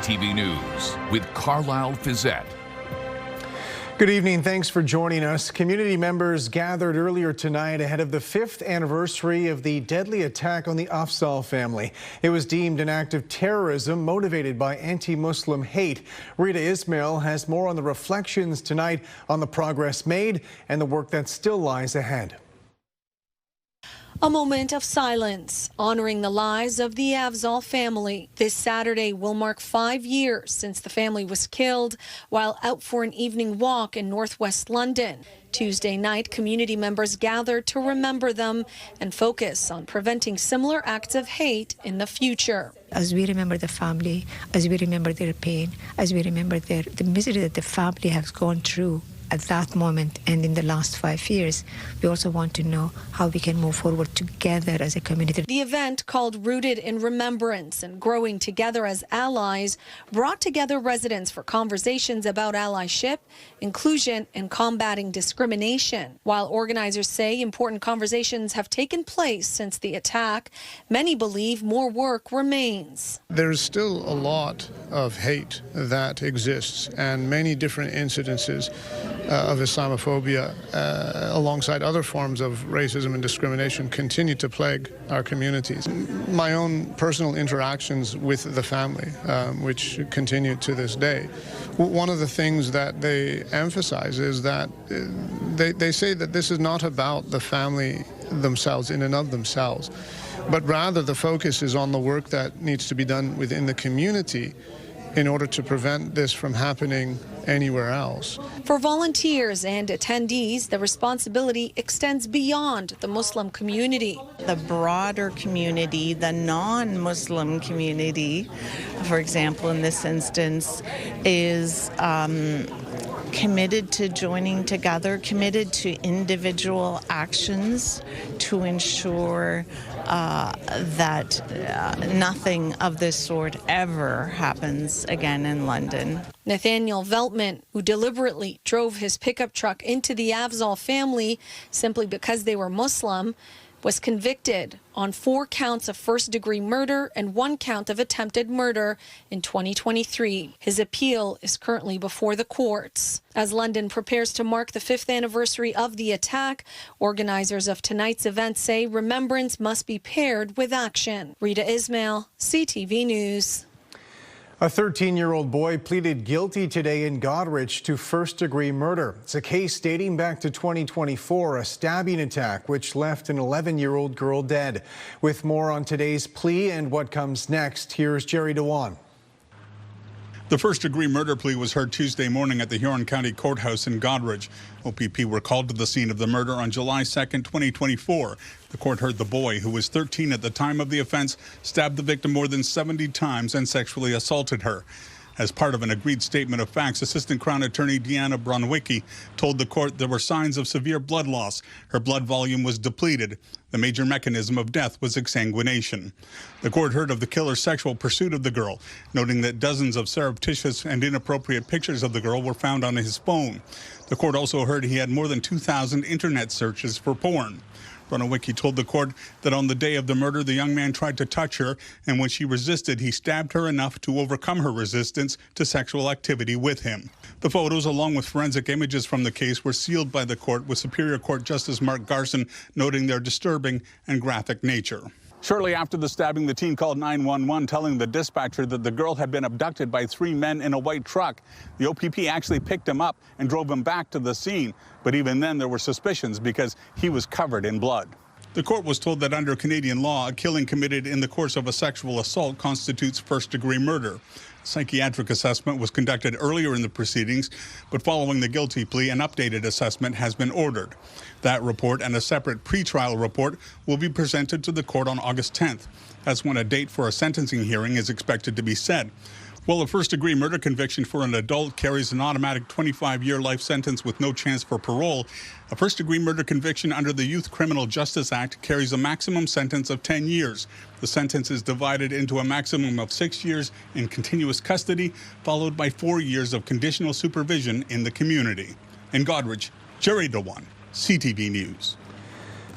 CTV News with Carlyle Fiset. Good evening. Thanks for joining us. Community members gathered earlier tonight ahead of the 5th anniversary of the deadly attack on the Afzaal family. It was deemed an act of terrorism motivated by anti-Muslim hate. Rita Ismail has more on the reflections tonight on the progress made and the work that still lies ahead. A moment of silence, honoring the lives of the Afzaal family. This Saturday will mark 5 years since the family was killed while out for an evening walk in northwest London. Tuesday night, community members gathered to remember them and focus on preventing similar acts of hate in the future. As we remember the family, as we remember their pain, as we remember the misery that the family has gone through at that moment and in the last 5 years, we also want to know how we can move forward together as a community. The event, called Rooted in Remembrance and Growing Together as Allies, brought together residents for conversations about allyship, inclusion, and combating discrimination. While organizers say important conversations have taken place since the attack, many believe more work remains. There's still a lot of hate that exists and many different incidences of Islamophobia alongside other forms of racism and discrimination continue to plague our communities. My own personal interactions with the family, which continue to this day, one of the things that they emphasize is that they say that this is not about the family themselves in and of themselves, but rather the focus is on the work that needs to be done within the community in order to prevent this from happening anywhere else. For volunteers and attendees, the responsibility extends beyond the Muslim community. The broader community, the non-Muslim community, for example, in this instance, is committed to joining together, committed to individual actions to ensure that nothing of this sort ever happens again in London. Nathaniel Veltman, who deliberately drove his pickup truck into the Afzaal family simply because they were Muslim, was convicted on 4 counts of first-degree murder and 1 count of attempted murder in 2023. His appeal is currently before the courts. As London prepares to mark the 5th anniversary of the attack, organizers of tonight's event say remembrance must be paired with action. Rita Ismail, CTV News. A 13-year-old boy pleaded guilty today in Goderich to first-degree murder. It's a case dating back to 2024, a stabbing attack which left an 11-year-old girl dead. With more on today's plea and what comes next, here's Jerry Dewan. The first-degree murder plea was heard Tuesday morning at the Huron County Courthouse in Goderich. OPP were called to the scene of the murder on July 2nd, 2024. The court heard the boy, who was 13 at the time of the offense, stabbed the victim more than 70 times and sexually assaulted her. As part of an agreed statement of facts, Assistant Crown Attorney Deanna Bronwicki told the court there were signs of severe blood loss. Her blood volume was depleted. The major mechanism of death was exsanguination. The court heard of the killer's sexual pursuit of the girl, noting that dozens of surreptitious and inappropriate pictures of the girl were found on his phone. The court also heard he had more than 2,000 internet searches for porn. Bronwicki told the court that on the day of the murder, the young man tried to touch her, and when she resisted, he stabbed her enough to overcome her resistance to sexual activity with him. The photos, along with forensic images from the case, were sealed by the court, with Superior Court Justice Mark Garson noting their disturbing and graphic nature. Shortly after the stabbing, the teen called 911, telling the dispatcher that the girl had been abducted by 3 men in a white truck. The OPP actually picked him up and drove him back to the scene. But even then, there were suspicions because he was covered in blood. The court was told that under Canadian law, a killing committed in the course of a sexual assault constitutes first-degree murder. A psychiatric assessment was conducted earlier in the proceedings, but following the guilty plea, an updated assessment has been ordered. That report and a separate pretrial report will be presented to the court on August 10th. That's when a date for a sentencing hearing is expected to be set. While a first-degree murder conviction for an adult carries an automatic 25-year life sentence with no chance for parole, a first-degree murder conviction under the Youth Criminal Justice Act carries a maximum sentence of 10 years. The sentence is divided into a maximum of 6 years in continuous custody, followed by 4 years of conditional supervision in the community. In Goderich, Jerry Dewan, CTV News.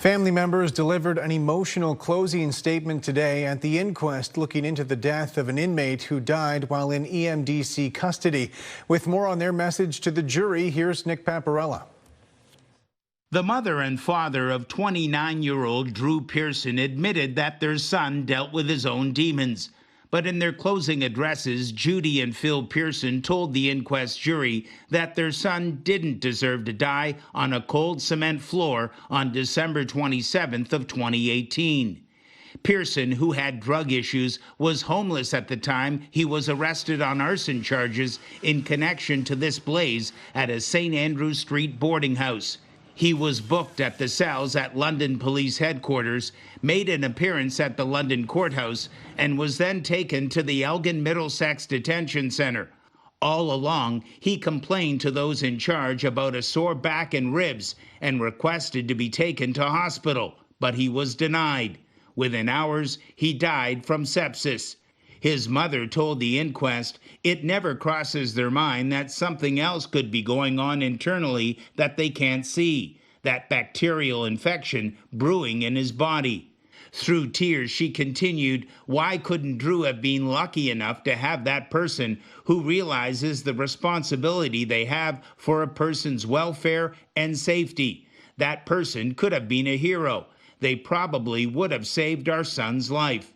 Family members delivered an emotional closing statement today at the inquest looking into the death of an inmate who died while in EMDC custody. With more on their message to the jury, here's Nick Paparella. The mother and father of 29-year-old Drew Pearson admitted that their son dealt with his own demons. But in their closing addresses, Judy and Phil Pearson told the inquest jury that their son didn't deserve to die on a cold cement floor on December 27th of 2018. Pearson, who had drug issues, was homeless at the time he was arrested on arson charges in connection to this blaze at a St. Andrew Street boarding house. He was booked at the cells at London Police Headquarters, made an appearance at the London Courthouse, and was then taken to the Elgin Middlesex Detention Centre. All along, he complained to those in charge about a sore back and ribs and requested to be taken to hospital, but he was denied. Within hours, he died from sepsis. His mother told the inquest it never crosses their mind that something else could be going on internally that they can't see, that bacterial infection brewing in his body. Through tears, she continued, why couldn't Drew have been lucky enough to have that person who realizes the responsibility they have for a person's welfare and safety? That person could have been a hero. They probably would have saved our son's life.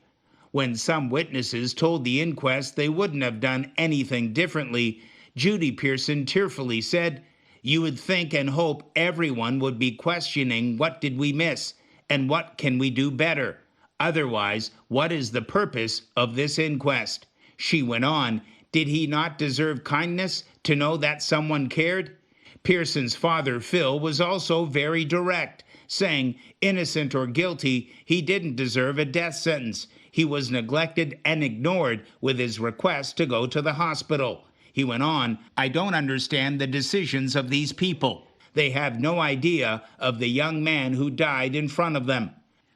When some witnesses told the inquest they wouldn't have done anything differently, Judy Pearson tearfully said, you would think and hope everyone would be questioning what did we miss and what can we do better. Otherwise, what is the purpose of this inquest? She went on, did he not deserve kindness to know that someone cared? Pearson's father, Phil, was also very direct, saying, innocent or guilty, he didn't deserve a death sentence. He was neglected and ignored with his request to go to the hospital. He went on, I don't understand the decisions of these people. They have no idea of the young man who died in front of them.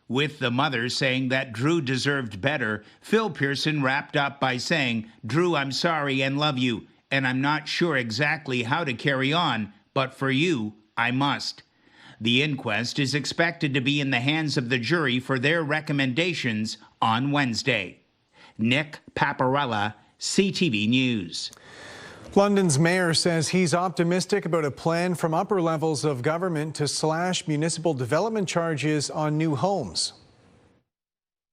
With the mother saying that Drew deserved better, Phil Pearson wrapped up by saying, Drew, I'm sorry and love you, and I'm not sure exactly how to carry on, but for you, I must. The inquest is expected to be in the hands of the jury for their recommendations on Wednesday. Nick Paparella, CTV News. London's mayor says he's optimistic about a plan from upper levels of government to slash municipal development charges on new homes.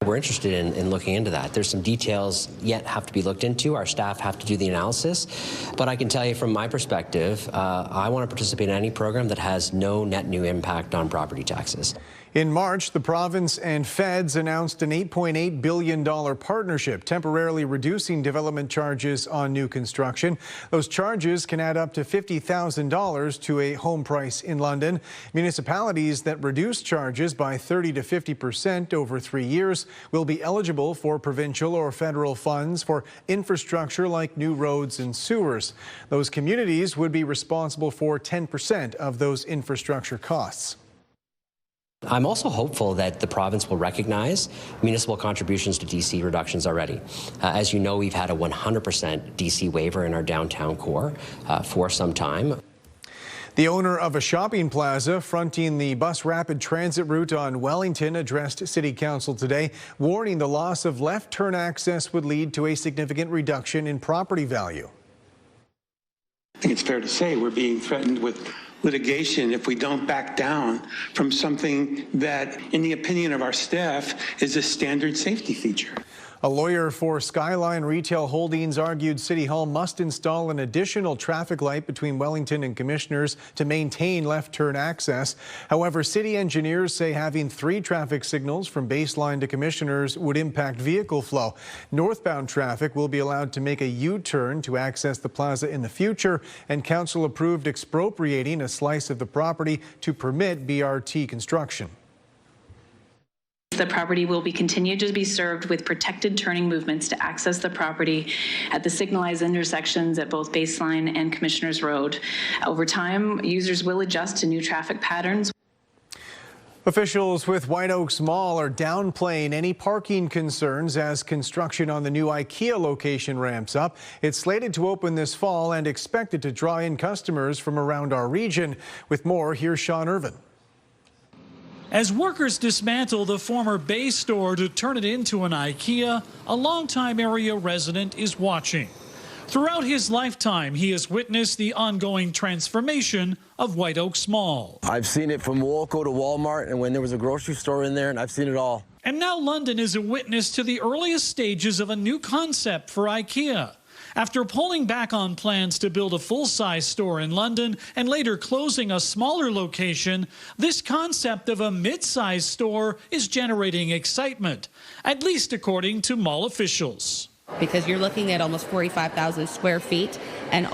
We're interested in looking into that. There's some details yet have to be looked into. Our staff have to do the analysis. But I can tell you from my perspective, I want to participate in any program that has no net new impact on property taxes. In March, the province and feds announced an $8.8 billion partnership, temporarily reducing development charges on new construction. Those charges can add up to $50,000 to a home price in London. Municipalities that reduce charges by 30 to 50% over 3 years will be eligible for provincial or federal funds for infrastructure like new roads and sewers. Those communities would be responsible for 10% of those infrastructure costs. I'm also hopeful that the province will recognize municipal contributions to DC reductions already. As you know, we've had a 100% DC waiver in our downtown core for some time. The owner of a shopping plaza fronting the bus rapid transit route on Wellington addressed City Council today, warning the loss of left turn access would lead to a significant reduction in property value. I think it's fair to say we're being threatened with litigation if we don't back down from something that, in the opinion of our staff, is a standard safety feature. A lawyer for Skyline Retail Holdings argued City Hall must install an additional traffic light between Wellington and Commissioners to maintain left turn access. However, city engineers say having 3 traffic signals from Baseline to Commissioners would impact vehicle flow. Northbound traffic will be allowed to make a U-turn to access the plaza in the future, and council approved expropriating a slice of the property to permit BRT construction. The property will be continued to be served with protected turning movements to access the property at the signalized intersections at both Baseline and Commissioners Road. Over time, users will adjust to new traffic patterns. Officials with White Oaks Mall are downplaying any parking concerns as construction on the new IKEA location ramps up. It's slated to open this fall and expected to draw in customers from around our region. With more, here's Sean Irvin. As workers dismantle the former Bay store to turn it into an IKEA, a longtime area resident is watching. Throughout his lifetime, he has witnessed the ongoing transformation of White Oaks Mall. I've seen it from Walco to Walmart, and when there was a grocery store in there, and I've seen it all. And now London is a witness to the earliest stages of a new concept for IKEA. After pulling back on plans to build a full-size store in London and later closing a smaller location, this concept of a mid-sized store is generating excitement, at least according to mall officials. Because you're looking at almost 45,000 square feet and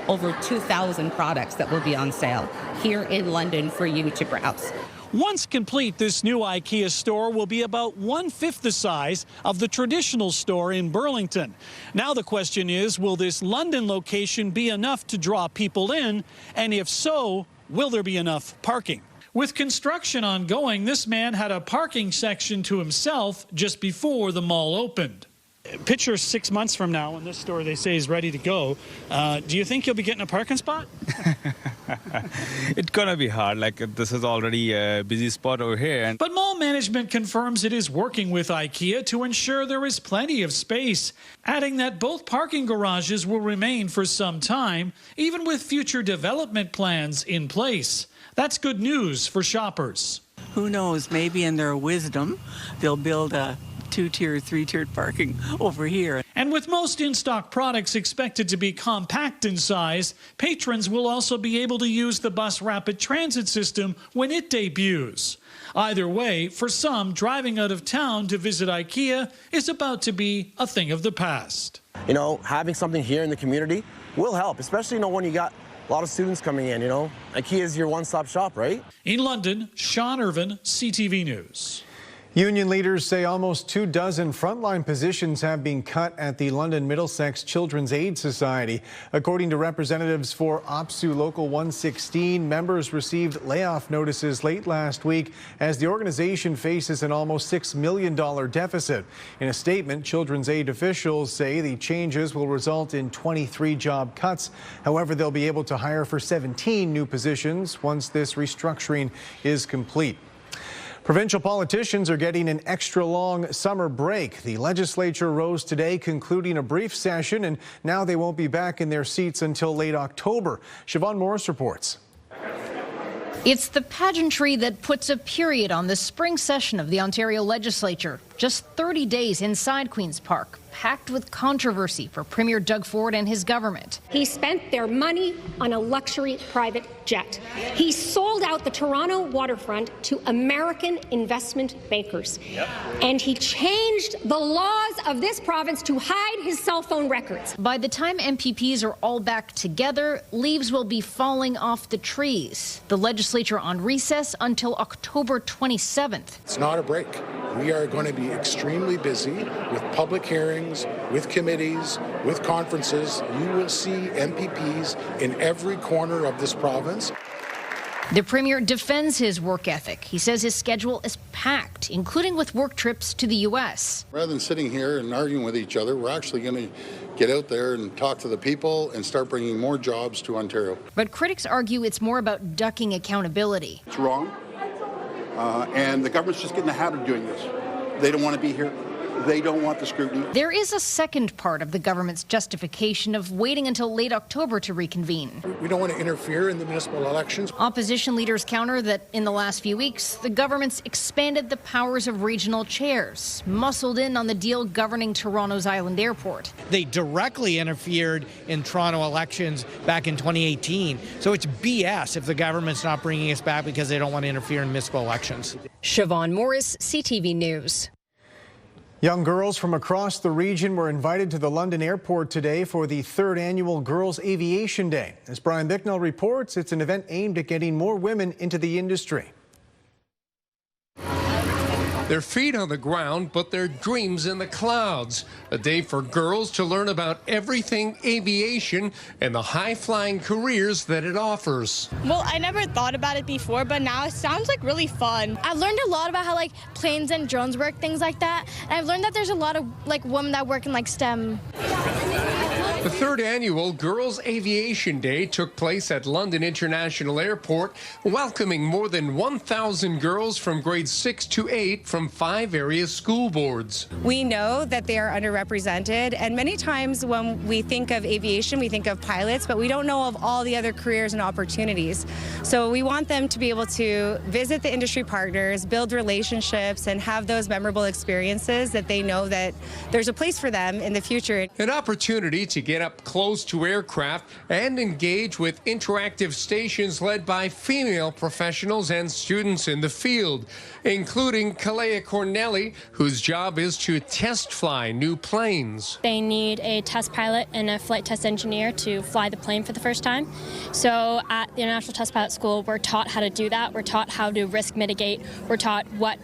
over 2,000 products that will be on sale here in London for you to browse. Once complete, this new IKEA store will be about 1/5 the size of the traditional store in Burlington. Now the question is, will this London location be enough to draw people in? And if so, will there be enough parking? With construction ongoing, this man had a parking section to himself just before the mall opened. Picture 6 months from now when this store, they say, is ready to go. Do you think you'll be getting a parking spot? It's gonna be hard. Like, this is already a busy spot over here. But mall management confirms it is working with IKEA to ensure there is plenty of space, adding that both parking garages will remain for some time, even with future development plans in place. That's good news for shoppers. Who knows, maybe in their wisdom, they'll build a 2-tier, 3-tiered parking over here. And with most in-stock products expected to be compact in size, patrons will also be able to use the bus rapid transit system when it debuts. Either way, for some, driving out of town to visit IKEA is about to be a thing of the past. You know, having something here in the community will help, especially, you know, when you got a lot of students coming in, you know. IKEA is your one-stop shop, right? In London, Sean Irvin, CTV News. Union leaders say almost 24 frontline positions have been cut at the London Middlesex Children's Aid Society. According to representatives for OPSU Local 116, members received layoff notices late last week as the organization faces an almost $6 million deficit. In a statement, Children's Aid officials say the changes will result in 23 job cuts. However, they'll be able to hire for 17 new positions once this restructuring is complete. Provincial politicians are getting an extra long summer break. The legislature rose today, concluding a brief session, and now they won't be back in their seats until late October. Siobhan Morris reports. It's the pageantry that puts a period on the spring session of the Ontario legislature. Just 30 days inside Queen's Park, packed with controversy for Premier Doug Ford and his government. He spent their money on a luxury private jet. He sold out the Toronto waterfront to American investment bankers. And he changed the laws of this province to hide his cell phone records. By the time MPPs are all back together, leaves will be falling off the trees. The legislature on recess until October 27th. It's not a break. We are going to be extremely busy with public hearings, with committees, with conferences. You will see MPPs in every corner of this province. The Premier defends his work ethic. He says his schedule is packed, including with work trips to the U.S. Rather than sitting here and arguing with each other, we're actually going to get out there and talk to the people and start bringing more jobs to Ontario. But critics argue it's more about ducking accountability. It's wrong. And the government's just getting the habit of doing this. They don't want to be here. They don't want the scrutiny. There is a second part of the government's justification of waiting until late October to reconvene. We don't want to interfere in the municipal elections. Opposition leaders counter that in the last few weeks, the government's expanded the powers of regional chairs, muscled in on the deal governing Toronto's Island Airport. They directly interfered in Toronto elections back in 2018. So it's BS if the government's not bringing us back because they don't want to interfere in municipal elections. Siobhan Morris, CTV News. Young girls from across the region were invited to the London airport today for the 3rd annual Girls Aviation Day. As Brian Bicknell reports, it's an event aimed at getting more women into the industry. Their feet on the ground, but their dreams in the clouds. A day for girls to learn about everything aviation and the high-flying careers that it offers. Well, I never thought about it before, but now it sounds like really fun. I learned a lot about how planes and drones work, things like that. And I've learned that there's a lot of women that work in STEM. The third annual Girls Aviation Day took place at London International Airport, welcoming more than 1,000 girls from grades 6 to 8 from 5 area school boards. We know that they are underrepresented, and many times when we think of aviation, we think of pilots, but we don't know of all the other careers and opportunities. So we want them to be able to visit the industry partners, build relationships, and have those memorable experiences that they know that there's a place for them in the future. An opportunity to get up close to aircraft and engage with interactive stations led by female professionals and students in the field, including Kalea Corneli, whose job is to test fly new planes. They need a test pilot and a flight test engineer to fly the plane for the first time. So at the International Test Pilot School, we're taught how to do that. We're taught how to risk mitigate. We're taught what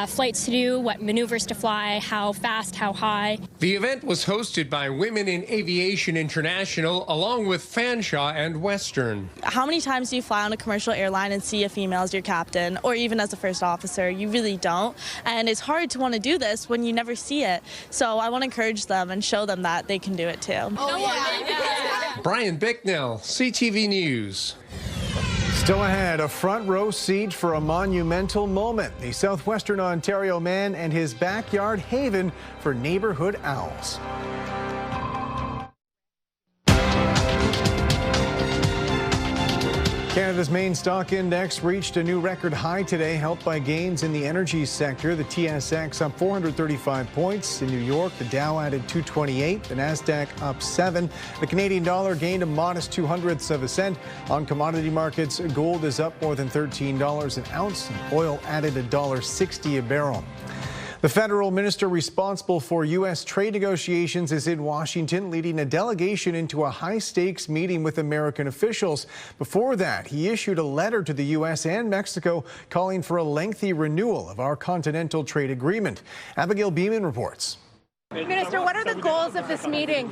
flights to do, what maneuvers to fly, how fast, how high. The event was hosted by Women in Aviation International, along with Fanshawe and Western. How many times do you fly on a commercial airline and see a female as your captain, or even as a first officer? You really don't. And it's hard to want to do this when you never see it. So I want to encourage them and show them that they can do it too. Brian Bicknell, CTV News. Still ahead, a front row seat for a monumental moment. The Southwestern Ontario man and his backyard haven for neighborhood owls. Canada's main stock index reached a new record high today, helped by gains in the energy sector. The TSX up 435 points. In New York, the Dow added 228, the Nasdaq up 7. The Canadian dollar gained a modest 0.02 of a cent. On commodity markets, gold is up more than $13 an ounce, and oil added $1.60 a barrel. The federal minister responsible for U.S. trade negotiations is in Washington, leading a delegation into a high-stakes meeting with American officials. Before that, he issued a letter to the U.S. and Mexico calling for a lengthy renewal of our continental trade agreement. Abigail Beeman reports. Minister, what are the goals of this meeting?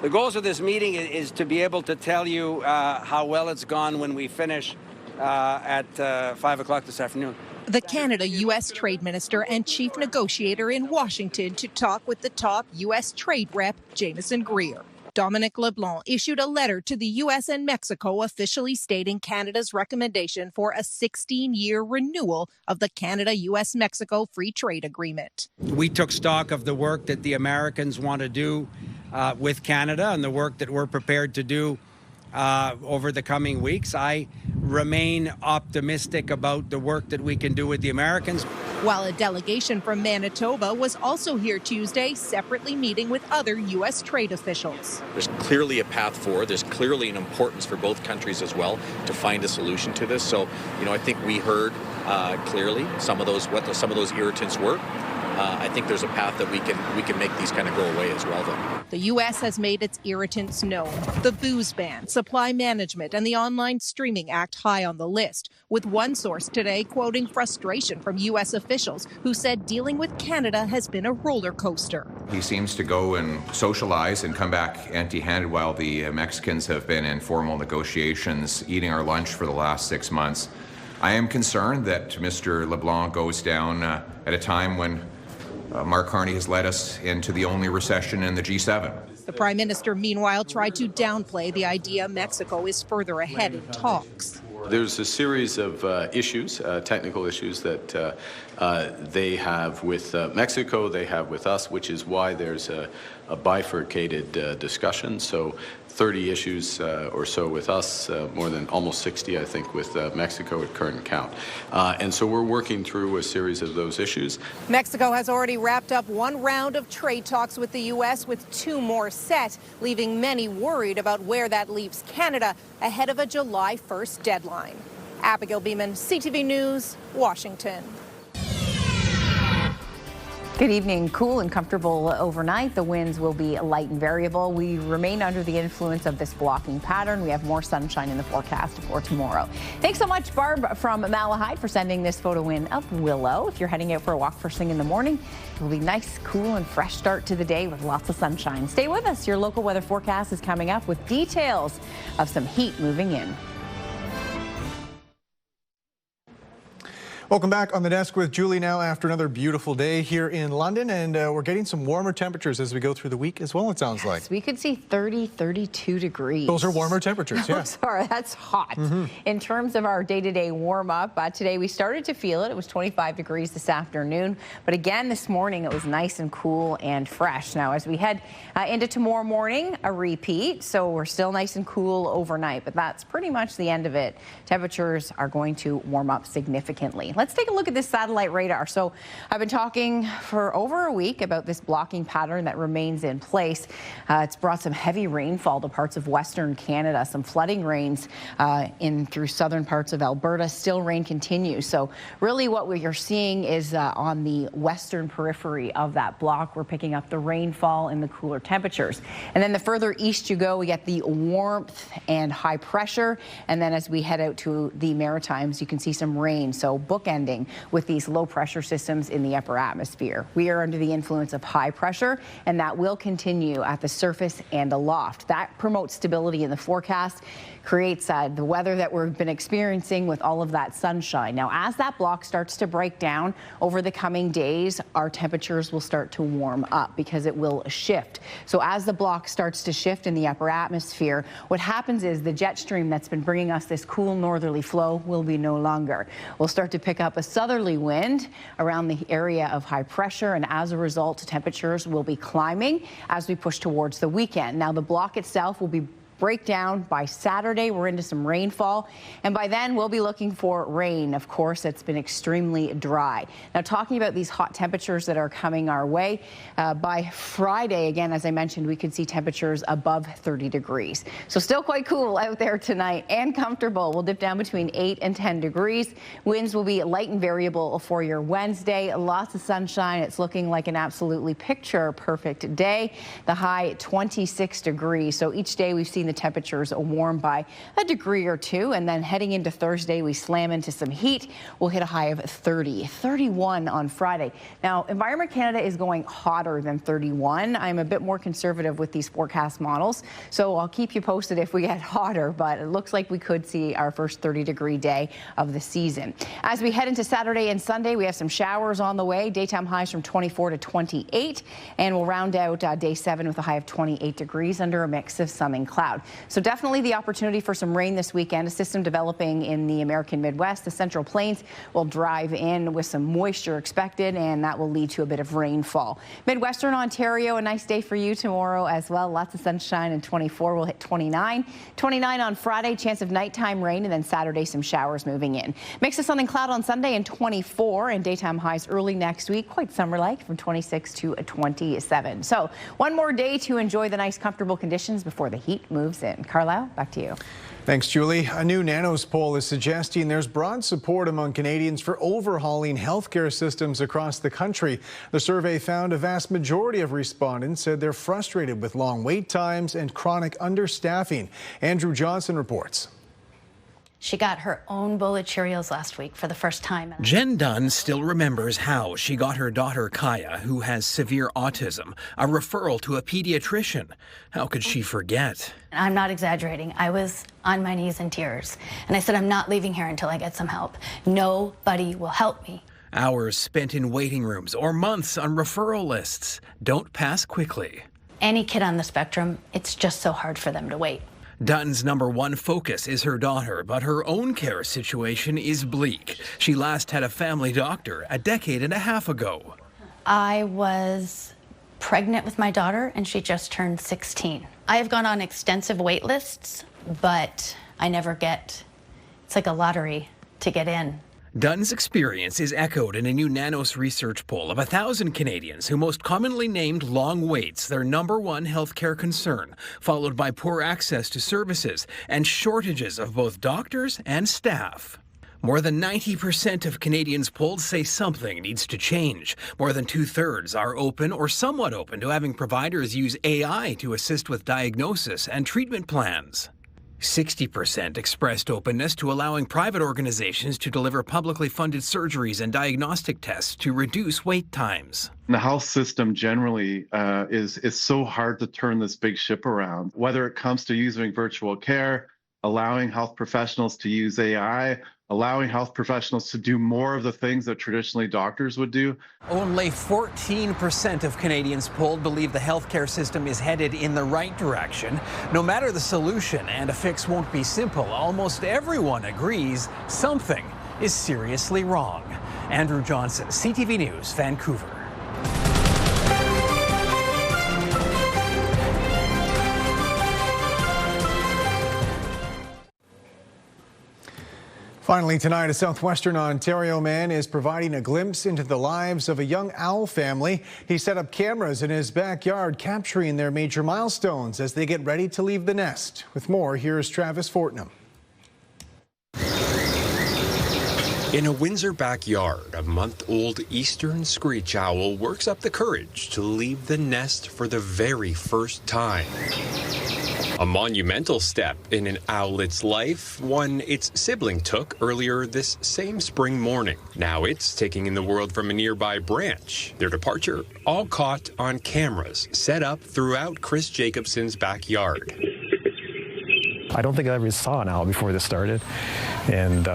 The goals of this meeting is to be able to tell you how well it's gone when we finish at 5 o'clock this afternoon. The Canada-U.S. trade minister and chief negotiator in Washington to talk with the top U.S. trade rep, Jameson Greer. Dominic LeBlanc issued a letter to the U.S. and Mexico officially stating Canada's recommendation for a 16-year renewal of the Canada-U.S.-Mexico Free Trade Agreement. We took stock of the work that the Americans want to do with Canada and the work that we're prepared to do over the coming weeks. I remain optimistic about the work that we can do with the Americans. While a delegation from Manitoba was also here Tuesday, separately meeting with other U.S. trade officials. There's clearly a path forward. There's clearly an importance for both countries as well to find a solution to this. So, I think we heard clearly some of those irritants were. I think there's a path that we can make these kind of go away as well, though. The U.S. has made its irritants known. The booze ban, supply management, and the Online Streaming Act high on the list, with one source today quoting frustration from U.S. officials who said dealing with Canada has been a roller coaster. He seems to go and socialize and come back empty-handed while the Mexicans have been in formal negotiations, eating our lunch for the last 6 months. I am concerned that Mr. LeBlanc goes down at a time when Mark Carney has led us into the only recession in the G7. The Prime Minister, meanwhile, tried to downplay the idea Mexico is further ahead in talks. There's a series of issues, technical issues that they have with Mexico, they have with us, which is why there's a bifurcated discussion. So 30 issues or so with us, more than almost 60, I think, with Mexico at current count. And so we're working through a series of those issues. Mexico has already wrapped up one round of trade talks with the U.S., with 2 more set, leaving many worried about where that leaves Canada ahead of a July 1st deadline. Abigail Beeman, CTV News, Washington. Good evening. Cool and comfortable overnight. The winds will be light and variable. We remain under the influence of this blocking pattern. We have more sunshine in the forecast for tomorrow. Thanks so much, Barb from Malahide, for sending this photo in of Willow. If you're heading out for a walk first thing in the morning, it will be nice, cool, and fresh start to the day with lots of sunshine. Stay with us. Your local weather forecast is coming up with details of some heat moving in. Welcome back on the desk with Julie now after another beautiful day here in London, and we're getting some warmer temperatures as we go through the week as well, it sounds like. We could see 30, 32 degrees. Those are warmer temperatures, yeah. Sorry, that's hot. In terms of our day-to-day warm-up, today we started to feel it. It was 25 degrees this afternoon, but again this morning it was nice and cool and fresh. Now as we head into tomorrow morning, a repeat, so we're still nice and cool overnight, but that's pretty much the end of it. Temperatures are going to warm up significantly. Let's take a look at this satellite radar. So I've been talking for over a week about this blocking pattern that remains in place. It's brought some heavy rainfall to parts of Western Canada, some flooding rains in through southern parts of Alberta. Still rain continues. So really what we are seeing is on the western periphery of that block, we're picking up the rainfall and the cooler temperatures. And then the further east you go, we get the warmth and high pressure. And then as we head out to the Maritimes, you can see some rain. So bookending with these low pressure systems in the upper atmosphere. We are under the influence of high pressure, and that will continue at the surface and aloft. That promotes stability in the forecast, creates the weather that we've been experiencing with all of that sunshine. Now, as that block starts to break down over the coming days, our temperatures will start to warm up because it will shift. So as the block starts to shift in the upper atmosphere, what happens is the jet stream that's been bringing us this cool northerly flow will be no longer. We'll start to pick up a southerly wind around the area of high pressure, and as a result, temperatures will be climbing as we push towards the weekend. Now, the block itself will be breakdown by Saturday. We're into some rainfall, and by then we'll be looking for rain. Of course, it's been extremely dry. Now, talking about these hot temperatures that are coming our way, by Friday, again, as I mentioned, we could see temperatures above 30 degrees. So still quite cool out there tonight and comfortable. We'll dip down between 8 and 10 degrees. Winds will be light and variable for your Wednesday. Lots of sunshine. It's looking like an absolutely picture-perfect day. The high 26 degrees. So each day we've seen the temperatures warm by a degree or two, and then heading into Thursday we slam into some heat. We'll hit a high of 30, 31 on Friday. Now, Environment Canada is going hotter than 31. I'm a bit more conservative with these forecast models, so I'll keep you posted if we get hotter, but it looks like we could see our first 30-degree day of the season. As we head into Saturday and Sunday, we have some showers on the way. Daytime highs from 24 to 28, and we'll round out day 7 with a high of 28 degrees under a mix of sun and cloud. So definitely the opportunity for some rain this weekend. A system developing in the American Midwest. The Central Plains will drive in with some moisture expected, and that will lead to a bit of rainfall. Midwestern Ontario, a nice day for you tomorrow as well. Lots of sunshine, and 24 will hit 29. 29 on Friday, chance of nighttime rain, and then Saturday some showers moving in. Mix of sun and cloud on Sunday, and 24, and daytime highs early next week, quite summer-like, from 26 to 27. So one more day to enjoy the nice comfortable conditions before the heat moves in. Carlyle, back to you. Thanks, Julie. A new Nanos poll is suggesting there's broad support among Canadians for overhauling healthcare systems across the country. The survey found a vast majority of respondents said they're frustrated with long wait times and chronic understaffing. Andrew Johnson reports. She got her own bowl of Cheerios last week for the first time. Jen Dunn still remembers how she got her daughter Kaya, who has severe autism, a referral to a pediatrician. How could she forget? I'm not exaggerating. I was on my knees in tears. And I said, I'm not leaving here until I get some help. Nobody will help me. Hours spent in waiting rooms or months on referral lists. Don't pass quickly. Any kid on the spectrum, it's just so hard for them to wait. Dunn's number one focus is her daughter, but her own care situation is bleak. She last had a family doctor a decade and a half ago. I was pregnant with my daughter, and she just turned 16. I have gone on extensive wait lists, but I never get, it's like a lottery to get in. Dunn's experience is echoed in a new Nanos research poll of 1,000 Canadians who most commonly named long waits their number one healthcare concern, followed by poor access to services and shortages of both doctors and staff. More than 90% of Canadians polled say something needs to change. More than 2/3 are open or somewhat open to having providers use AI to assist with diagnosis and treatment plans. 60% expressed openness to allowing private organizations to deliver publicly funded surgeries and diagnostic tests to reduce wait times. The health system generally is so hard to turn this big ship around, whether it comes to using virtual care, allowing health professionals to use AI, allowing health professionals to do more of the things that traditionally doctors would do. Only 14% of Canadians polled believe the healthcare system is headed in the right direction. No matter the solution, and a fix won't be simple, almost everyone agrees something is seriously wrong. Andrew Johnson, CTV News, Vancouver. Finally tonight, a southwestern Ontario man is providing a glimpse into the lives of a young owl family. He set up cameras in his backyard, capturing their major milestones as they get ready to leave the nest. With more, here's Travis Fortnum. In a Windsor backyard, a month-old eastern screech owl works up the courage to leave the nest for the very first time. A monumental step in an owlet's life, one its sibling took earlier this same spring morning. Now it's taking in the world from a nearby branch. Their departure all caught on cameras set up throughout Chris Jacobson's backyard. I don't think I ever saw an owl before this started, and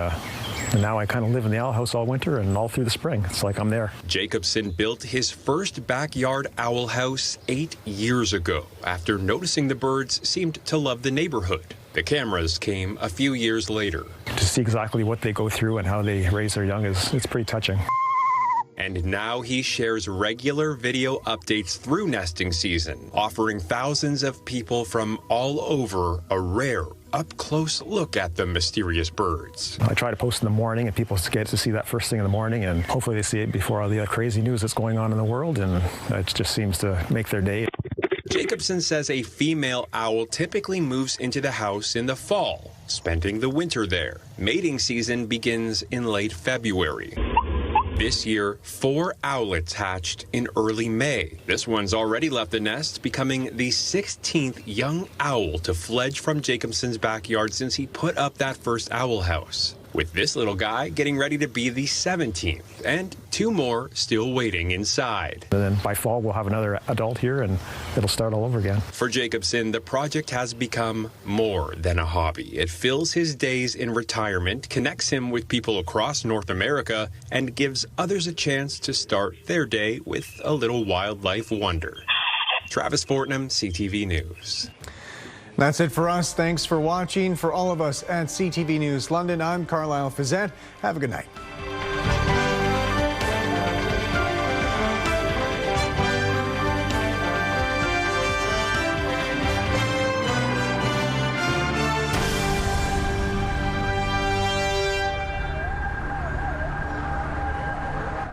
now I kind of live in the owl house all winter and all through the spring. It's like I'm there. Jacobson built his first backyard owl house 8 years ago after noticing the birds seemed to love the neighborhood. The cameras came a few years later. To see exactly what they go through and how they raise their young it's pretty touching. And now he shares regular video updates through nesting season, offering thousands of people from all over a rare, up-close look at the mysterious birds. I try to post in the morning, and people get to see that first thing in the morning, and hopefully they see it before all the crazy news that's going on in the world, and it just seems to make their day. Jacobson says a female owl typically moves into the house in the fall, spending the winter there. Mating season begins in late February. This year, 4 owlets hatched in early May. This one's already left the nest, becoming the 16th young owl to fledge from Jacobson's backyard since he put up that first owl house. With this little guy getting ready to be the 17th, and 2 more still waiting inside. And then by fall, we'll have another adult here, and it'll start all over again. For Jacobson, the project has become more than a hobby. It fills his days in retirement, connects him with people across North America, and gives others a chance to start their day with a little wildlife wonder. Travis Fortnum, CTV News. That's it for us. Thanks for watching. For all of us at CTV News London, I'm Carlyle Fiset. Have a good night.